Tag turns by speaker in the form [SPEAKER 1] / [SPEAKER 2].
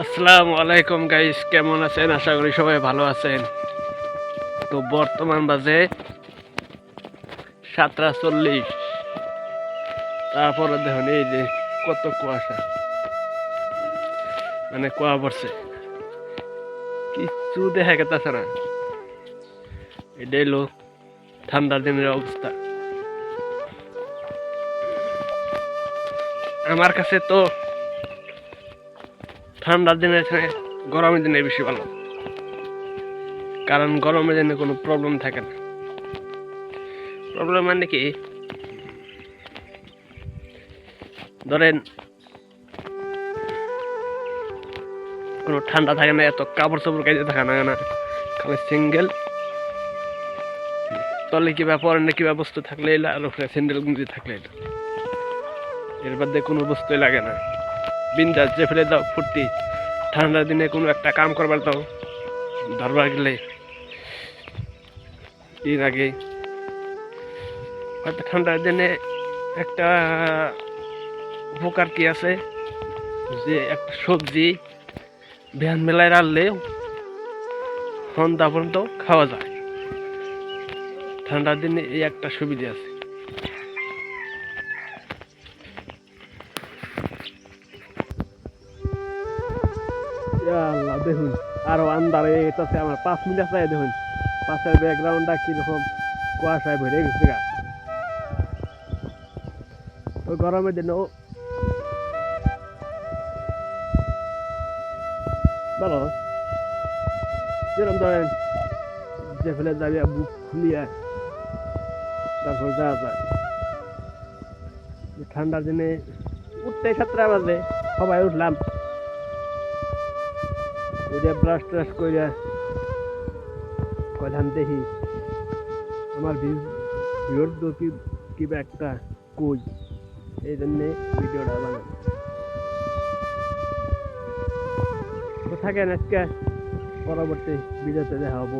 [SPEAKER 1] আসসালামু আলাইকুম গাইস, কেমন আছেন? আশা করি সবাই ভালো আছেন। তো বর্তমান বাজে 7:40। তারপরে দেখুন এই যে কত কুয়াশা, মানে কুয়া পড়ছে, কিছু দেখা গেছে না। এটাই হলো ঠান্ডার দিনের অবস্থা। আমার কাছে তো ঠান্ডার দিনের থেকে গরমের দিনে বেশি ভালো, কারণ গরমের দিনে কোনো প্রবলেম থাকে না। প্রবলেম মানে কি, ধরেন কোনো ঠান্ডা থাকে না, এত কাপড় চাপড় গাইতে থাকে না, খালি সিঙ্গেল তলে কিবা পরনে কিবা বস্তু থাকলে আর ওখানে স্যান্ডেল গুঁজি থাকলে এর বাদে কোনো বস্তুই লাগে না। বিন্দাস যে ফেলে দাও ফুর্তি। ঠান্ডার দিনে কোনো একটা কাম করবার দাও, ধরবার গেলে এর আগে হয়তো ঠান্ডার দিনে একটা উপকার কি আছে, যে একটা সবজি ভ্যান মেলায় রাখলে সন্ধ্যা পর্যন্ত খাওয়া যায়। ঠান্ডার দিনে এই একটা সুবিধা আছে। আল্লাহ, দেখুন আরো আন্দারে এটাতে আমার 5 মিনিট আছে। দেখুন পাশের ব্যাকগ্রাউন্ডটা কিরকম কুয়াশায় ভরে গেছে গা। ওই গরমের দিনেও ভালো, যেরকম ধরেন যে ফেলে যাবে বুক খুলিয়ে তারপর যাওয়া যায়। ঠান্ডার দিনে উঠতে 7টা বাজে, সবাই উঠলাম, ওইটা ব্রাশ ট্রাশ করে কয়ধান দেখি আমার ভিউর কি কিবা একটা কই, এই জন্যে ভিডিওটা বানাই। তো থাকেন, আজকে পরবর্তী ভিডিওতে দেখা হবো।